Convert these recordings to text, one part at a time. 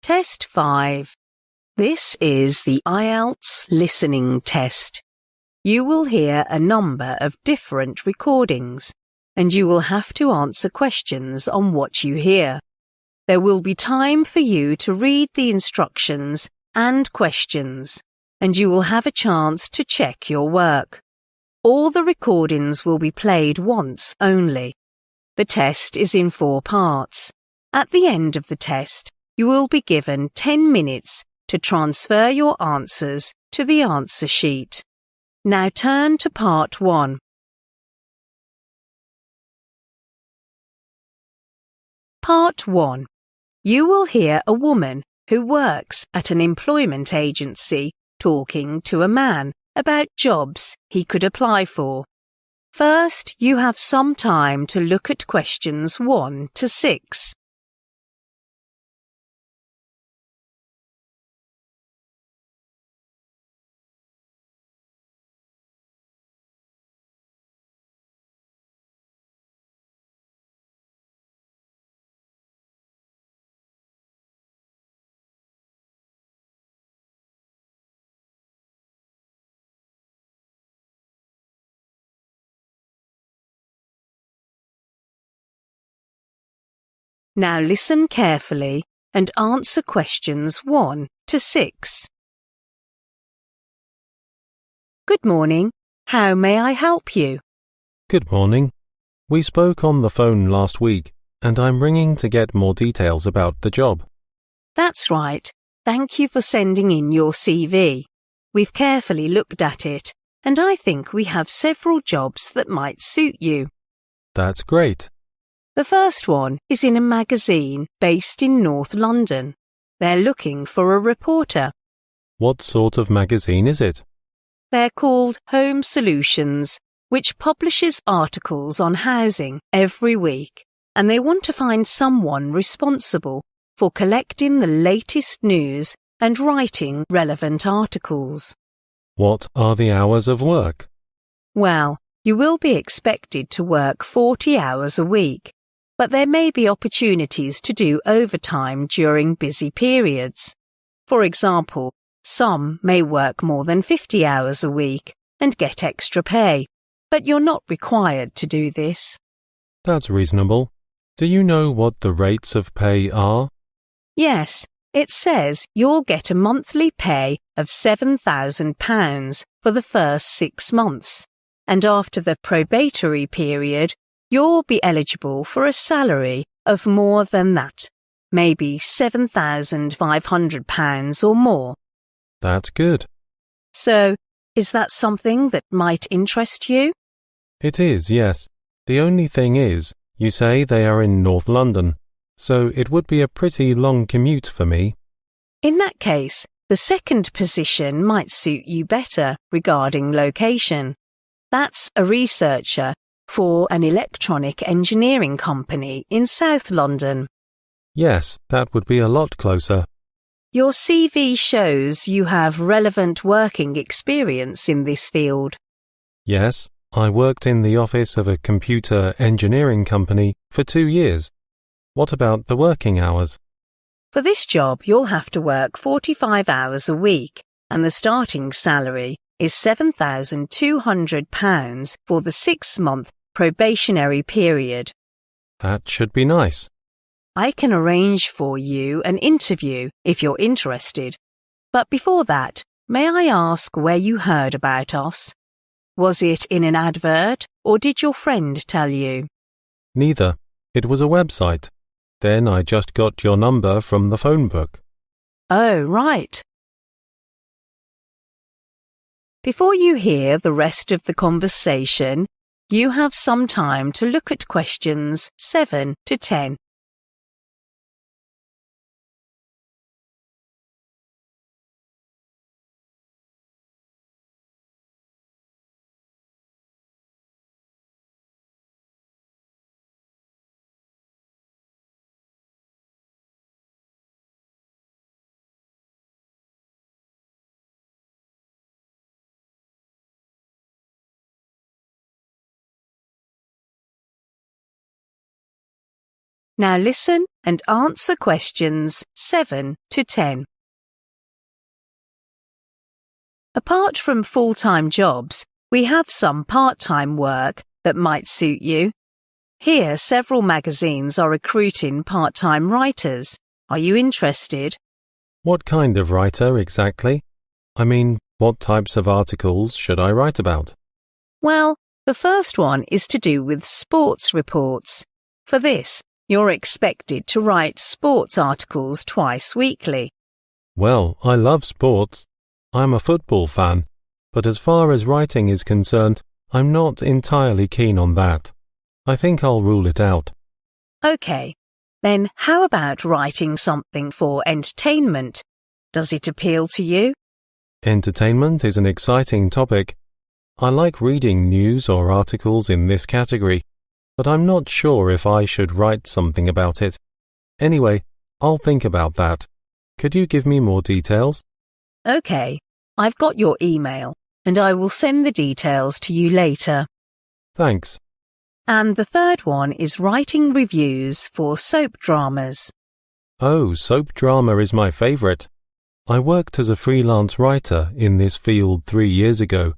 Test 5. This is the IELTS listening test. You will hear a number of different recordings, and you will have to answer questions on what you hear. There will be time for you to read the instructions and questions, and you will have a chance to check your work. All the recordings will be played once only. The test is in 4 parts. At the end of the test, you will be given 10 minutes to transfer your answers to the answer sheet. Now turn to part 1. Part 1. You will hear a woman who works at an employment agency talking to a man about jobs he could apply for. First, you have some time to look at questions 1 to 6. Now listen carefully and answer questions 1 to 6. Good morning. How may I help you? Good morning. We spoke on the phone last week, and I'm ringing to get more details about the job. That's right. Thank you for sending in your CV. We've carefully looked at it, and I think we have several jobs that might suit you. That's great. The first one is in a magazine based in North London. They're looking for a reporter. What sort of magazine is it? They're called Home Solutions, which publishes articles on housing every week, and they want to find someone responsible for collecting the latest news and writing relevant articles. What are the hours of work? Well, you will be expected to work 40 hours a week, but there may be opportunities to do overtime during busy periods. For example, some may work more than 50 hours a week and get extra pay, but you're not required to do this. That's reasonable. Do you know what the rates of pay are? Yes, it says you'll get a monthly pay of £7,000 for the first 6 months, and after the probatory period, you'll be eligible for a salary of more than that, maybe £7,500 or more. That's good. So, is that something that might interest you? It is, yes. The only thing is, you say they are in North London, so it would be a pretty long commute for me. In that case, the second position might suit you better regarding location. That's a researcher for an electronic engineering company in South London. Yes, that would be a lot closer. Your CV shows you have relevant working experience in this field. Yes, I worked in the office of a computer engineering company for 2 years. What about the working hours? For this job, you'll have to work 45 hours a week, and the starting salary is £7,200 for the 6-month probationary period. That should be nice. I can arrange for you an interview if you're interested. But before that, may I ask where you heard about us? Was it in an advert, or did your friend tell you? Neither. It was a website. Then I just got your number from the phone book. Oh, right. Before you hear the rest of the conversation, you have some time to look at questions 7 to 10. Now listen and answer questions 7 to 10. Apart from full-time jobs, we have some part-time work that might suit you. Here, several magazines are recruiting part-time writers. Are you interested? What kind of writer exactly? I mean, what types of articles should I write about? Well, the first one is to do with sports reports. For this, you're expected to write sports articles twice weekly. Well, I love sports. I'm a football fan, but as far as writing is concerned, I'm not entirely keen on that. I think I'll rule it out. Okay, then how about writing something for entertainment? Does it appeal to you? Entertainment is an exciting topic. I like reading news or articles in this category, but I'm not sure if I should write something about it. Anyway, I'll think about that. Could you give me more details? Okay, I've got your email, and I will send the details to you later. Thanks. And the third one is writing reviews for soap dramas. Oh, soap drama is my favourite. I worked as a freelance writer in this field 3 years ago.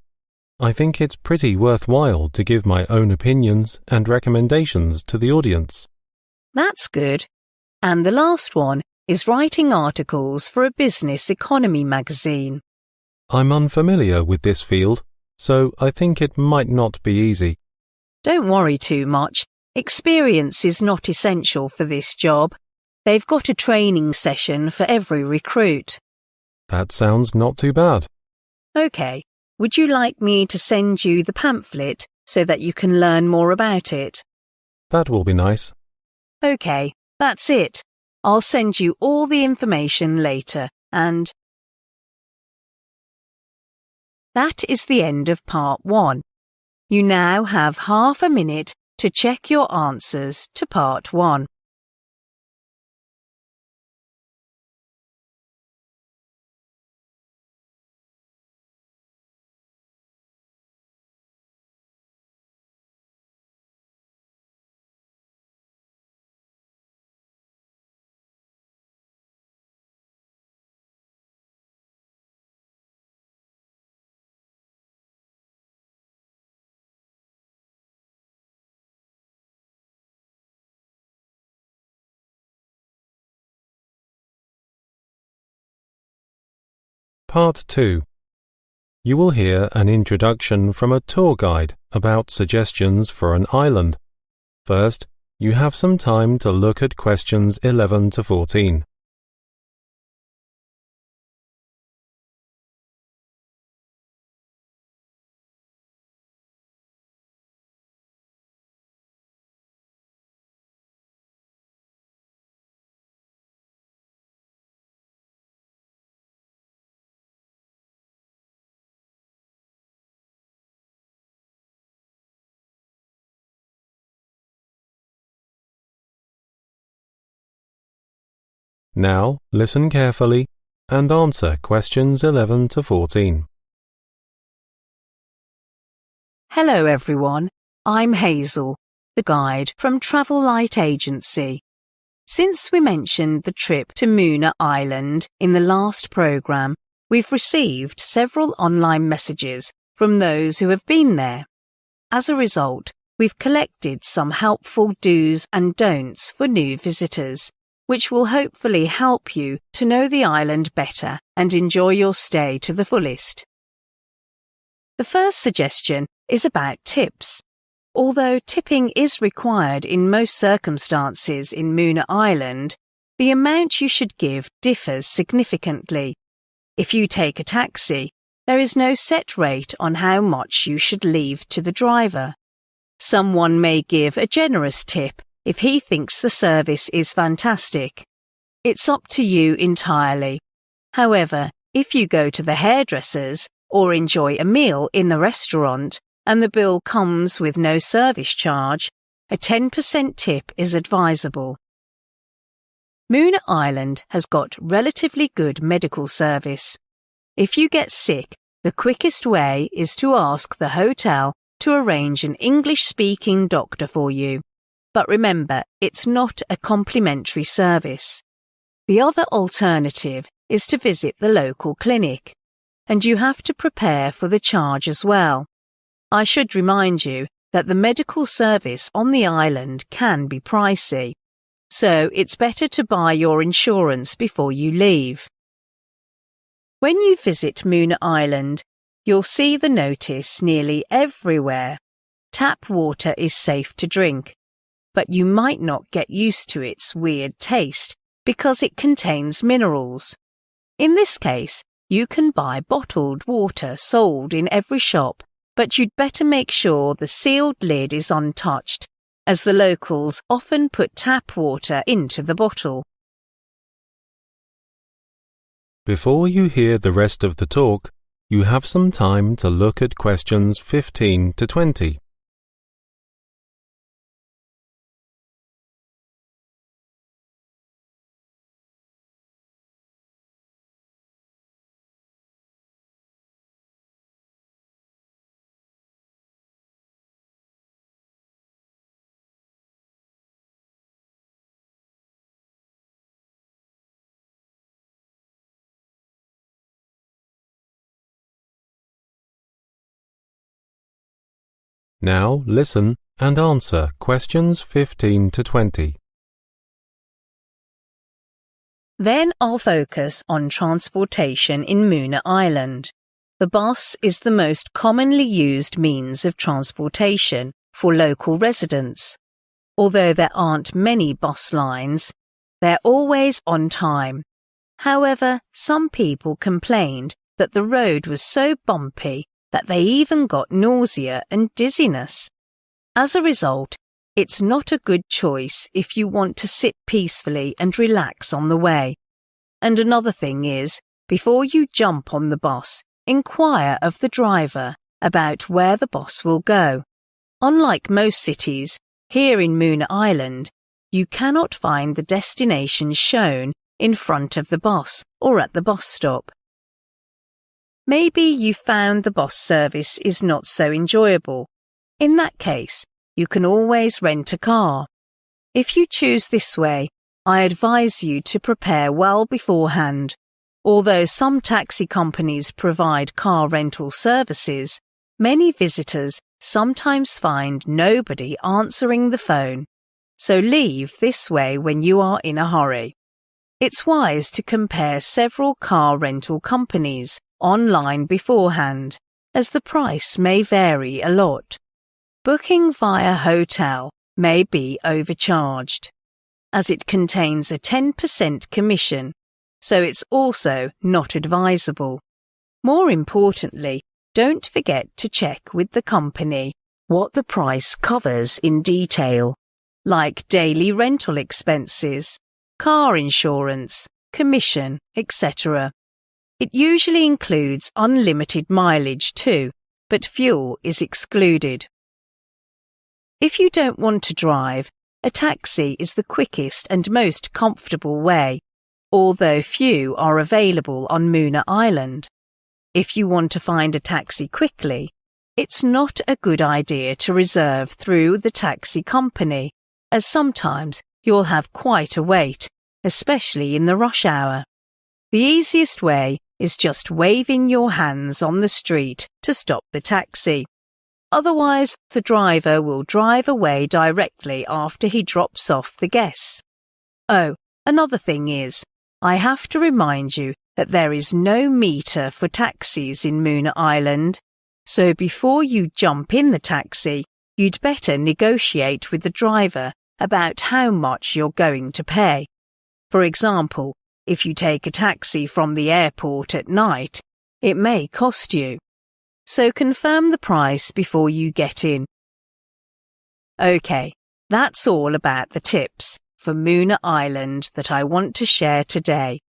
I think it's pretty worthwhile to give my own opinions and recommendations to the audience. That's good. And the last one is writing articles for a business economy magazine. I'm unfamiliar with this field, so I think it might not be easy. Don't worry too much. Experience is not essential for this job. They've got a training session for every recruit. That sounds not too bad. Okay, would you like me to send you the pamphlet so that you can learn more about it? That will be nice. Okay, that's it. I'll send you all the information later, and that is the end of part 1. You now have half a minute to check your answers to part 1. Part 2. You will hear an introduction from a tour guide about suggestions for an island. First, you have some time to look at questions 11 to 14. Now, listen carefully and answer questions 11 to 14. Hello everyone, I'm Hazel, the guide from Travel Light Agency. Since we mentioned the trip to Moona Island in the last programme, we've received several online messages from those who have been there. As a result, we've collected some helpful do's and don'ts for new visitors, which will hopefully help you to know the island better and enjoy your stay to the fullest. The first suggestion is about tips. Although tipping is required in most circumstances in Moona Island, the amount you should give differs significantly. If you take a taxi, there is no set rate on how much you should leave to the driver. Someone may give a generous tip if he thinks the service is fantastic. It's up to you entirely. However, if you go to the hairdressers or enjoy a meal in the restaurant and the bill comes with no service charge, a 10% tip is advisable. Moona Island has got relatively good medical service. If you get sick, the quickest way is to ask the hotel to arrange an English-speaking doctor for you. But remember, it's not a complimentary service. The other alternative is to visit the local clinic, and you have to prepare for the charge as well. I should remind you that the medical service on the island can be pricey, so it's better to buy your insurance before you leave. When you visit Moona Island, you'll see the notice nearly everywhere. Tap water is safe to drink, but you might not get used to its weird taste because it contains minerals. In this case, you can buy bottled water sold in every shop, but you'd better make sure the sealed lid is untouched, as the locals often put tap water into the bottle. Before you hear the rest of the talk, you have some time to look at questions 15 to 20. Now listen and answer questions 15 to 20. Then I'll focus on transportation in Moona Island. The bus is the most commonly used means of transportation for local residents. Although there aren't many bus lines, they're always on time. However, some people complained that the road was so bumpy that they even got nausea and dizziness. As a result, it's not a good choice if you want to sit peacefully and relax on the way. And another thing is, before you jump on the bus, inquire of the driver about where the bus will go. Unlike most cities, here in Moona Island, you cannot find the destination shown in front of the bus or at the bus stop. Maybe you found the bus service is not so enjoyable. In that case, you can always rent a car. If you choose this way, I advise you to prepare well beforehand. Although some taxi companies provide car rental services, many visitors sometimes find nobody answering the phone. So leave this way when you are in a hurry. It's wise to compare several car rental companies online beforehand, as the price may vary a lot. Booking via hotel may be overcharged, as it contains a 10% commission, so it's also not advisable. More importantly, don't forget to check with the company what the price covers in detail, like daily rental expenses, car insurance, commission, etc. It usually includes unlimited mileage too, but fuel is excluded. If you don't want to drive, a taxi is the quickest and most comfortable way, although few are available on Moona Island. If you want to find a taxi quickly, it's not a good idea to reserve through the taxi company, as sometimes you'll have quite a wait, especially in the rush hour. The easiest way is just waving your hands on the street to stop the taxi. Otherwise, the driver will drive away directly after he drops off the guests. Oh, another thing is, I have to remind you that there is no meter for taxis in Moona Island, so before you jump in the taxi, you'd better negotiate with the driver about how much you're going to pay. For example, if you take a taxi from the airport at night, it may cost you. So confirm the price before you get in. Okay, that's all about the tips for Moona Island that I want to share today.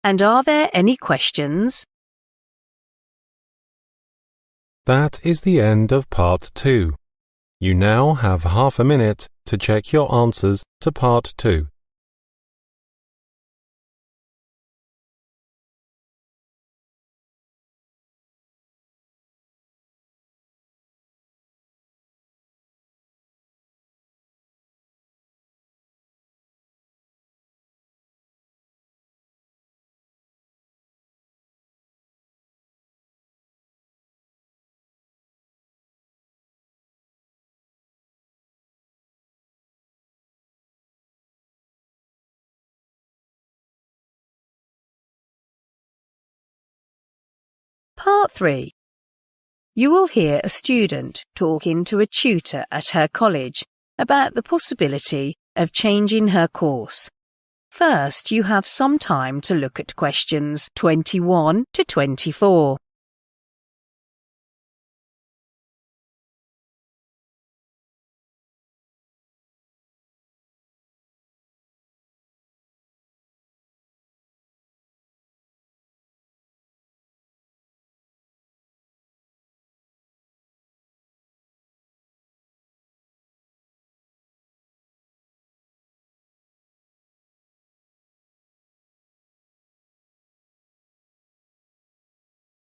And are there any questions? That is the end of part 2. You now have half a minute to check your answers to part 2. Part 3. You will hear a student talking to a tutor at her college about the possibility of changing her course. First, you have some time to look at questions 21 to 24.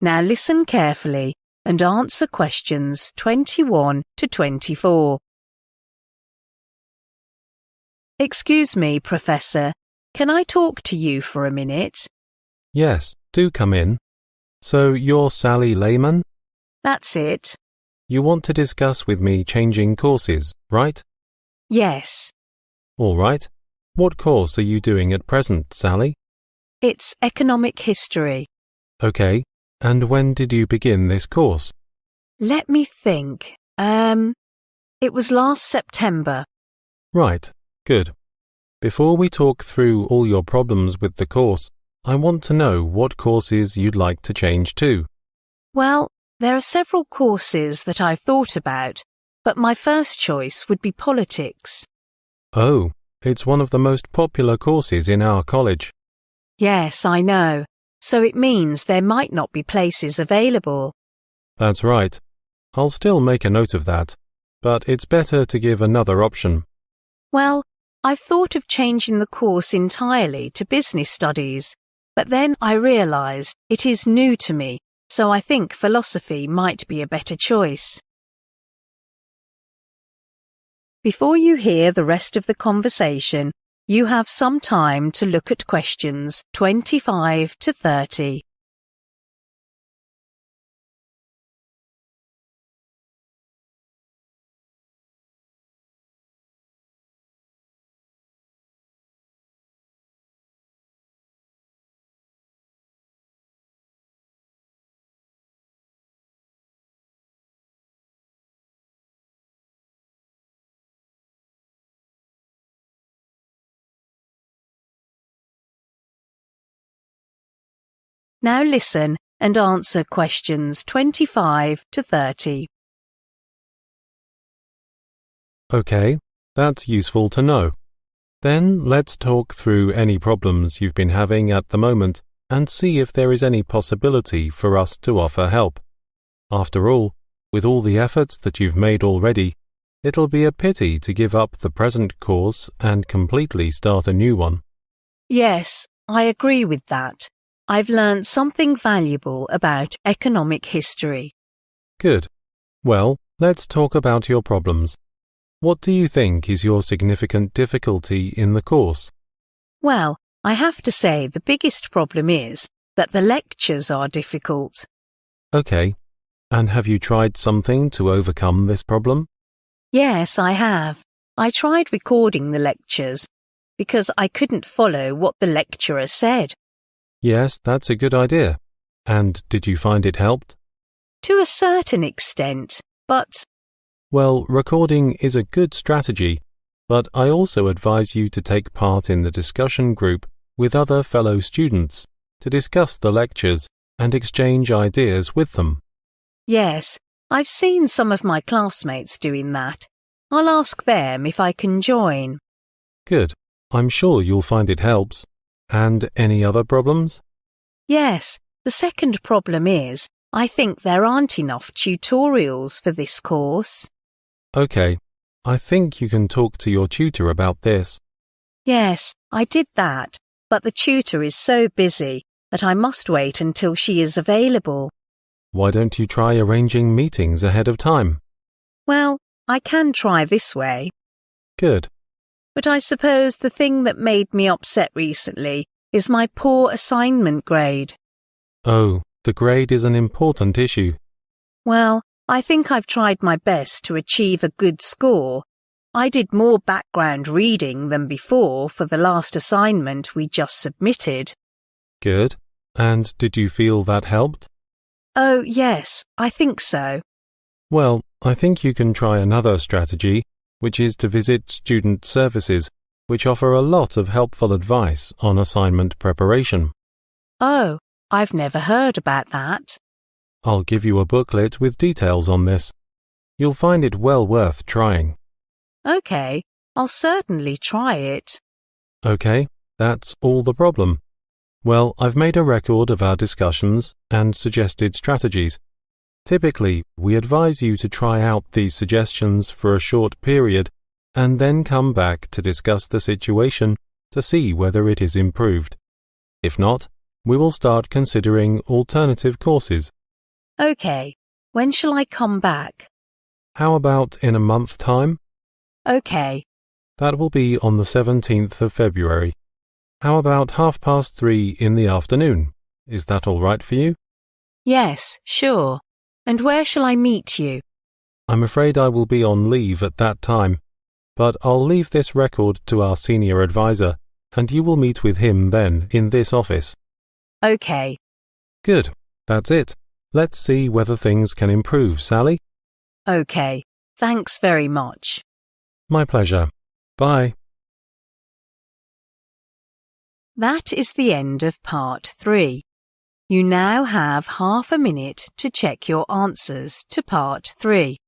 Now listen carefully and answer questions 21 to 24. Excuse me, Professor. Can I talk to you for a minute? Yes, do come in. So you're Sally Lehman? That's it. You want to discuss with me changing courses, right? Yes. All right. What course are you doing at present, Sally? It's economic history. Okay. And when did you begin this course? Let me think. It was last September. Right. Good. Before we talk through all your problems with the course, I want to know what courses you'd like to change to. Well, there are several courses that I've thought about, but my first choice would be politics. Oh, it's one of the most popular courses in our college. Yes, I know. So it means there might not be places available. That's right. I'll still make a note of that, but it's better to give another option. Well, I've thought of changing the course entirely to business studies, but then I realised it is new to me, so I think philosophy might be a better choice. Before you hear the rest of the conversation, you have some time to look at questions 25 to 30. Now listen and answer questions 25 to 30. Okay, that's useful to know. Then let's talk through any problems you've been having at the moment and see if there is any possibility for us to offer help. After all, with all the efforts that you've made already, it'll be a pity to give up the present course and completely start a new one. Yes, I agree with that. I've learned something valuable about economic history. Good. Well, let's talk about your problems. What do you think is your significant difficulty in the course? Well, I have to say the biggest problem is that the lectures are difficult. Okay. And have you tried something to overcome this problem? Yes, I have. I tried recording the lectures because I couldn't follow what the lecturer said. Yes, that's a good idea. And did you find it helped? To a certain extent, but... Well, recording is a good strategy, but I also advise you to take part in the discussion group with other fellow students to discuss the lectures and exchange ideas with them. Yes, I've seen some of my classmates doing that. I'll ask them if I can join. Good. I'm sure you'll find it helps. And any other problems? Yes, the second problem is I think there aren't enough tutorials for this course. Okay, I think you can talk to your tutor about this. Yes, I did that, but the tutor is so busy that I must wait until she is available. Why don't you try arranging meetings ahead of time? Well, I can try this way. Good. But I suppose the thing that made me upset recently is my poor assignment grade. Oh, the grade is an important issue. Well, I think I've tried my best to achieve a good score. I did more background reading than before for the last assignment we just submitted. Good. And did you feel that helped? Oh, yes, I think so. Well, I think you can try another strategy, which is to visit student services, which offer a lot of helpful advice on assignment preparation. Oh, I've never heard about that. I'll give you a booklet with details on this. You'll find it well worth trying. OK, I'll certainly try it. OK, that's all the problem. Well, I've made a record of our discussions and suggested strategies. Typically, we advise you to try out these suggestions for a short period and then come back to discuss the situation to see whether it is improved. If not, we will start considering alternative courses. OK, when shall I come back? How about in a month's time? OK. That will be on the 17th of February. How about 3:30 in the afternoon? Is that all right for you? Yes, sure. And where shall I meet you? I'm afraid I will be on leave at that time, but I'll leave this record to our senior advisor, and you will meet with him then in this office. OK. Good. That's it. Let's see whether things can improve, Sally. OK. Thanks very much. My pleasure. Bye. That is the end of part 3. You now have half a minute to check your answers to part 3.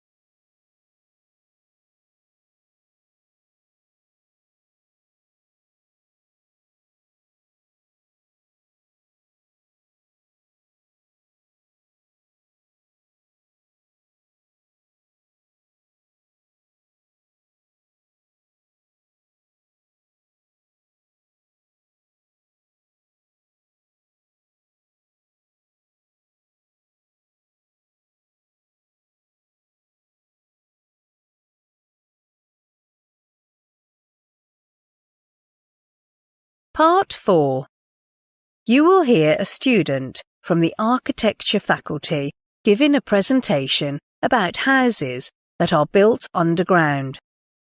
Part 4. You will hear a student from the architecture faculty giving a presentation about houses that are built underground.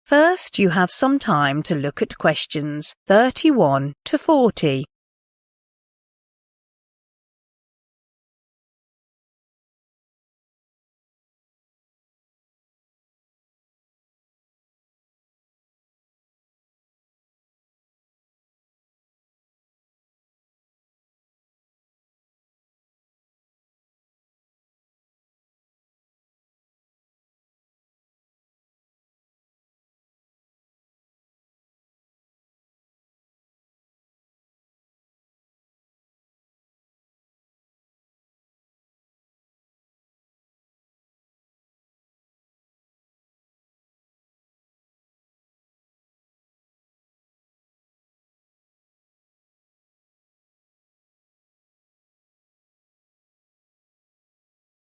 First, you have some time to look at questions 31 to 40.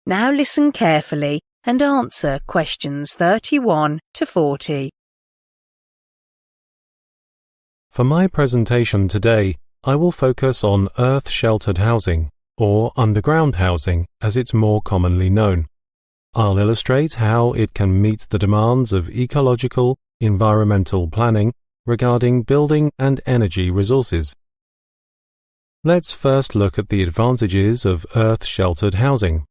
Now listen carefully and answer questions 31 to 40. For my presentation today, I will focus on earth-sheltered housing, or underground housing as it's more commonly known. I'll illustrate how it can meet the demands of ecological, environmental planning regarding building and energy resources. Let's first look at the advantages of earth-sheltered housing.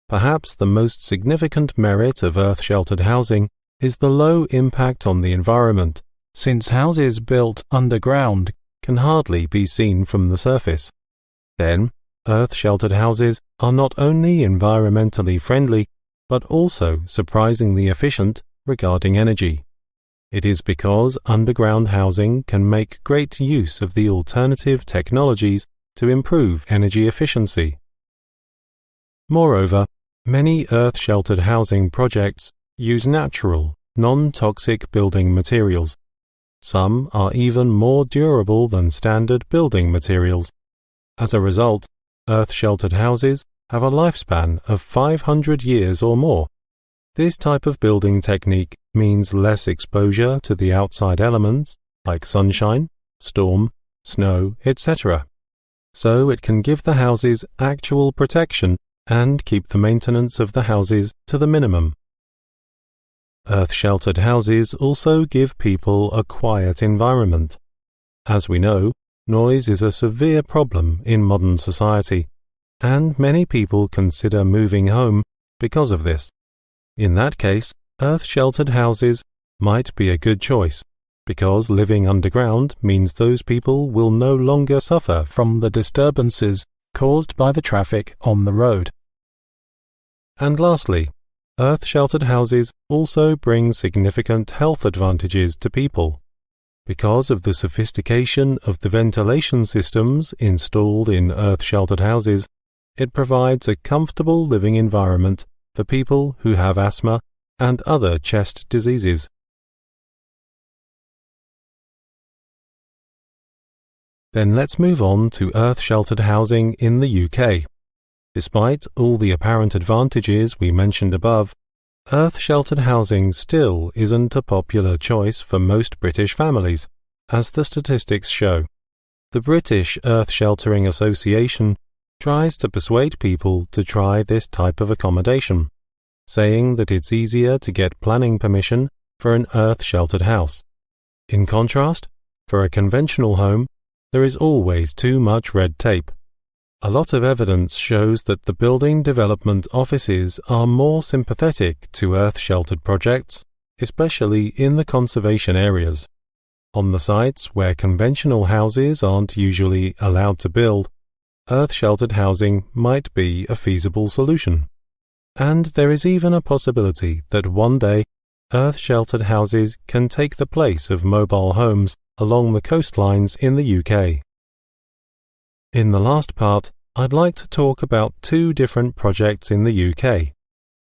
Perhaps the most significant merit of earth-sheltered housing is the low impact on the environment, since houses built underground can hardly be seen from the surface. Then, earth-sheltered houses are not only environmentally friendly, but also surprisingly efficient regarding energy. It is because underground housing can make great use of the alternative technologies to improve energy efficiency. Moreover, many earth-sheltered housing projects use natural, non-toxic building materials. Some are even more durable than standard building materials. As a result, earth-sheltered houses have a lifespan of 500 years or more. This type of building technique means less exposure to the outside elements like sunshine, storm, snow, etc. So it can give the houses actual protection and keep the maintenance of the houses to the minimum. Earth-sheltered houses also give people a quiet environment. As we know, noise is a severe problem in modern society, and many people consider moving home because of this. In that case, earth-sheltered houses might be a good choice, because living underground means those people will no longer suffer from the disturbances caused by the traffic on the road. And lastly, earth-sheltered houses also bring significant health advantages to people. Because of the sophistication of the ventilation systems installed in earth-sheltered houses, it provides a comfortable living environment for people who have asthma and other chest diseases. Then let's move on to earth-sheltered housing in the UK. Despite all the apparent advantages we mentioned above, earth-sheltered housing still isn't a popular choice for most British families, as the statistics show. The British Earth Sheltering Association tries to persuade people to try this type of accommodation, saying that it's easier to get planning permission for an earth-sheltered house. In contrast, for a conventional home, there is always too much red tape. A lot of evidence shows that the building development offices are more sympathetic to earth-sheltered projects, especially in the conservation areas. On the sites where conventional houses aren't usually allowed to build, earth-sheltered housing might be a feasible solution. And there is even a possibility that one day earth-sheltered houses can take the place of mobile homes along the coastlines in the UK. In the last part, I'd like to talk about two different projects in the UK,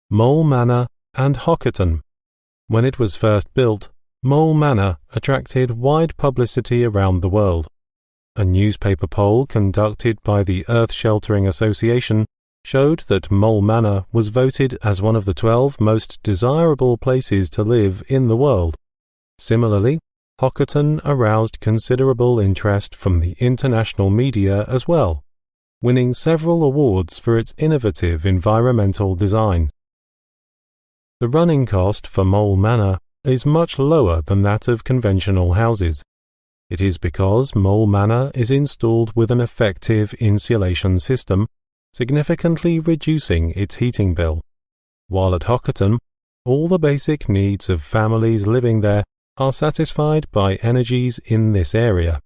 Mole Manor and Hockerton. When it was first built, Mole Manor attracted wide publicity around the world. A newspaper poll conducted by the Earth Sheltering Association showed that Mole Manor was voted as one of the 12 most desirable places to live in the world. Similarly, Hockerton aroused considerable interest from the international media as well, winning several awards for its innovative environmental design. The running cost for Mole Manor is much lower than that of conventional houses. It is because Mole Manor is installed with an effective insulation system, significantly reducing its heating bill, while at Hockerton, all the basic needs of families living there are satisfied by energies in this area.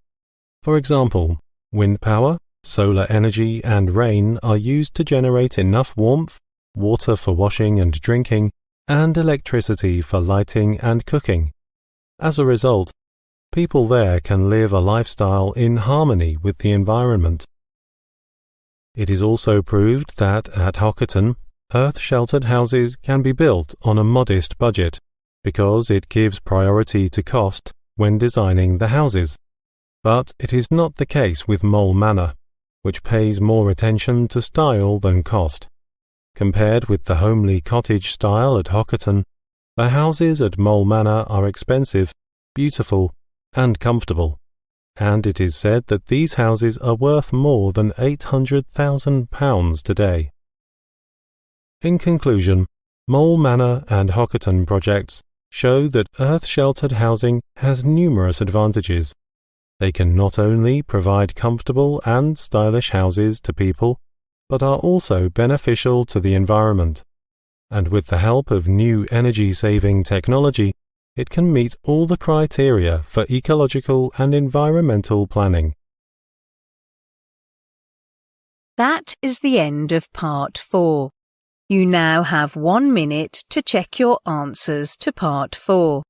For example, wind power, solar energy and rain are used to generate enough warmth, water for washing and drinking, and electricity for lighting and cooking. As a result, people there can live a lifestyle in harmony with the environment. It is also proved that at Hockerton, earth-sheltered houses can be built on a modest budget, because it gives priority to cost when designing the houses. But it is not the case with Mole Manor, which pays more attention to style than cost. Compared with the homely cottage style at Hockerton, the houses at Mole Manor are expensive, beautiful, and comfortable, and it is said that these houses are worth more than £800,000 today. In conclusion, Mole Manor and Hockerton projects show that earth-sheltered housing has numerous advantages. They can not only provide comfortable and stylish houses to people, but are also beneficial to the environment. And with the help of new energy-saving technology, it can meet all the criteria for ecological and environmental planning. That is the end of Part 4. You now have 1 minute to check your answers to Part 4.